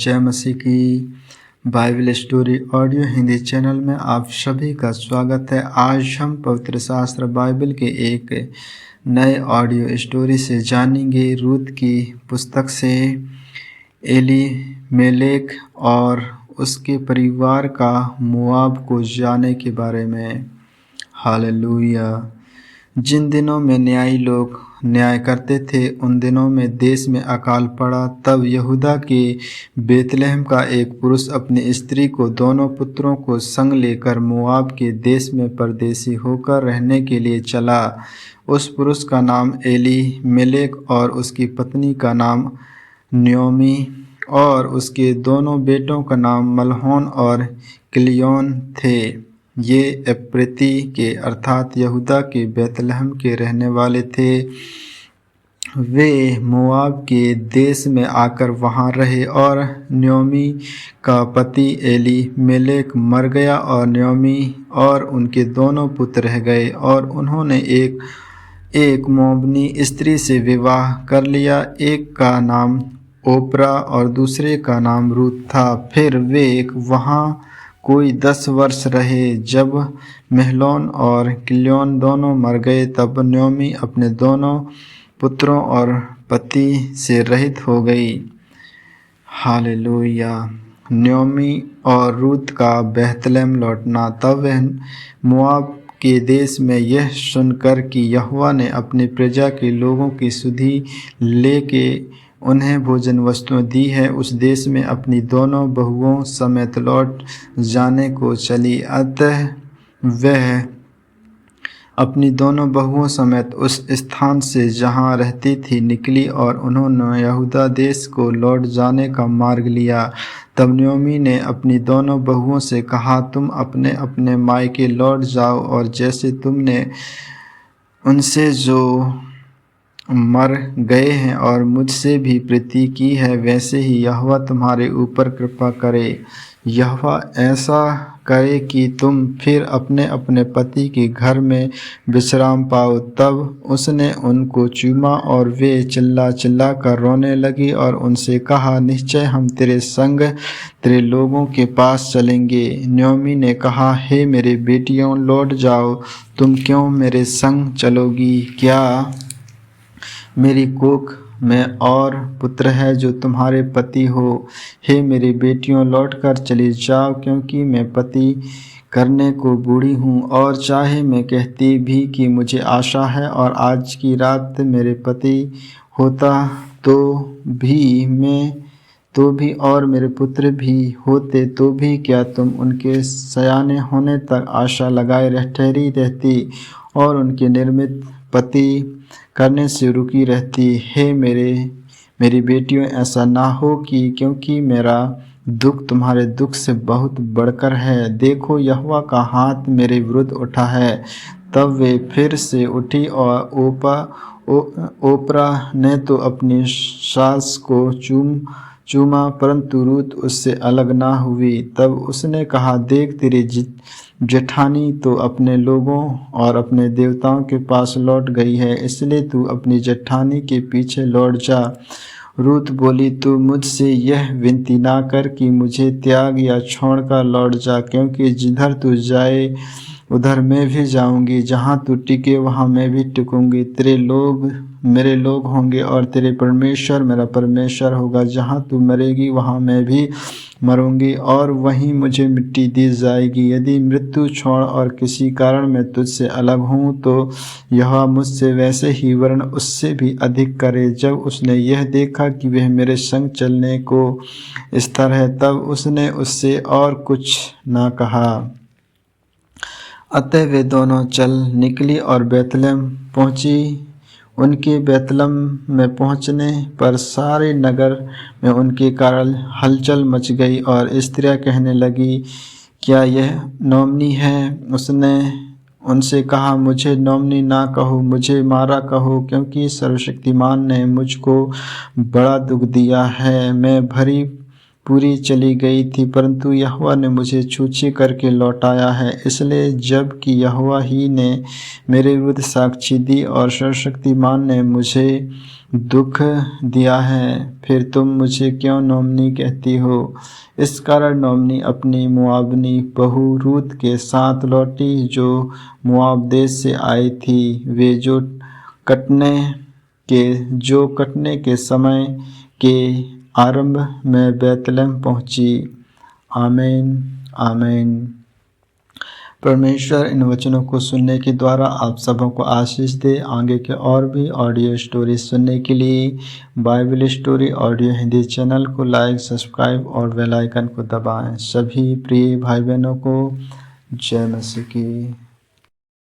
जय मसीह की। Bible story audio Hindi channel में आप सभी का स्वागत है। आज हम पवित्र शास्त्र बाइबल के एक नए ऑडियो स्टोरी से जानेंगे। रूत की पुस्तक से एलीमेलेक और उसके परिवार का मोआब को जाने के बारे में। हालेलुया। जिन दिनों में न्यायी लोग न्याय करते थे उन दिनों में देश में अकाल पड़ा। तब यहूदा के बेतलहम का एक पुरुष अपनी स्त्री को दोनों पुत्रों को संग लेकर मोआब के देश में परदेशी होकर रहने के लिए चला। उस पुरुष का नाम एलीमेलेक और उसकी पत्नी का नाम नयोमी और उसके दोनों बेटों का नाम मलहोन और किल्योन थे। ये एप्रेती के अर्थात यहूदा के बेतलहम के रहने वाले थे। वे मोआब के देश में आकर वहां रहे और नयोमी का पति एलीमेलेक मर गया और नयोमी और उनके दोनों पुत्र रह गए और उन्होंने एक मोआबनी स्त्री से विवाह कर लिया। एक का नाम ओप्रा और दूसरे का नाम रूत था। फिर वे वहां कोई 10 वर्ष रहे। जब महलोन और किल्योन दोनों मर गए तब नयोमी अपने दोनों पुत्रों और पति से रहित हो गई। हालेलुया। नयोमी और रूत का बेतलहम लौटना। तब वह मोआब के देश में यह सुनकर कि यहोवा ने अपनी प्रजा के लोगों की सुधि लेके उन्हें भोजन वस्तुएं दी है, उस देश में अपनी दोनों बहुओं समेत लौट जाने को चली। अतः वह अपनी दोनों बहुओं समेत उस स्थान से जहाँ रहती थी निकली और उन्होंने यहूदा देश को लौट जाने का मार्ग लिया। तब नयोमी ने अपनी दोनों बहुओं से कहा, तुम अपने अपने मायके लौट जाओ और जैसे तुमने उनसे जो मर गए हैं और मुझसे भी प्रीति की है वैसे ही यहोवा तुम्हारे ऊपर कृपा करे। यहोवा ऐसा करे कि तुम फिर अपने अपने पति के घर में विश्राम पाओ। तब उसने उनको चूमा और वे चिल्ला चिल्ला कर रोने लगी और उनसे कहा, निश्चय हम तेरे संग तेरे लोगों के पास चलेंगे। नयोमी ने कहा, हे मेरे बेटियों लौट जाओ, तुम क्यों मेरे संग चलोगी? क्या मेरी कोख में और पुत्र है जो तुम्हारे पति हो? हे मेरी बेटियों लौट कर चली जाओ, क्योंकि मैं पति करने को बूढ़ी हूँ और चाहे मैं कहती भी कि मुझे आशा है और आज की रात मेरे पति होता तो भी और मेरे पुत्र भी होते तो भी क्या तुम उनके सयाने होने तक आशा लगाए ठहरी रहती और उनके निर्मित पति करने से रुकी रहती? हे मेरी बेटियों ऐसा ना हो कि क्योंकि मेरा दुख तुम्हारे दुख से बहुत बढ़कर है। देखो यहोवा का हाथ मेरे विरुद्ध उठा है। तब वे फिर से उठी और ओप्रा ने तो अपनी सास को चूमा परंतु रूत उससे अलग ना हुई। तब उसने कहा, देख तेरी जेठानी तो अपने लोगों और अपने देवताओं के पास लौट गई है, इसलिए तू अपनी जेठानी के पीछे लौट जा। रूत बोली, तू मुझसे यह विनती ना कर कि मुझे त्याग या छोड़ कर लौट जा, क्योंकि जिधर तू जाए उधर मैं भी जाऊंगी, जहाँ तू टिके वहाँ मैं भी टिकूंगी। तेरे लोग मेरे लोग होंगे और तेरे परमेश्वर मेरा परमेश्वर होगा। जहाँ तू मरेगी वहाँ मैं भी मरूंगी और वहीं मुझे मिट्टी दी जाएगी। यदि मृत्यु छोड़ और किसी कारण मैं तुझसे अलग हूँ तो यह मुझसे वैसे ही वरन उससे भी अधिक करे। जब उसने यह देखा कि वह मेरे संग चलने को स्थिर है तब उसने उससे और कुछ न कहा। अतः वे दोनों चल निकली और बेतलहम पहुंची। उनके बेतलहम में पहुंचने पर सारे नगर में उनके कारण हलचल मच गई और स्त्रियां कहने लगी, क्या यह नयोमी है? उसने उनसे कहा, मुझे नयोमी ना कहो, मुझे मारा कहो, क्योंकि सर्वशक्तिमान ने मुझको बड़ा दुख दिया है। मैं भरी पूरी चली गई थी, परंतु यहोवा ने मुझे छूछी करके लौटाया है। इसलिए जब कि यहोवा ही ने मेरे विरुद्ध साक्षी दी और सर्वशक्तिमान ने मुझे दुख दिया है, फिर तुम मुझे क्यों नोम्नी कहती हो? इस कारण नोम्नी अपनी मोआबनी बहू रूत के साथ लौटी, जो मोआब देश से आई थी। वे कटने के समय के आरंभ में बैतलहम पहुंची। आमीन आमीन। परमेश्वर इन वचनों को सुनने के द्वारा आप सबों को आशीष दे। आगे के और भी ऑडियो स्टोरी सुनने के लिए Bible story audio Hindi channel को लाइक, सब्सक्राइब और बेल आइकन को दबाएं। सभी प्रिय भाई बहनों को जय मसीह की।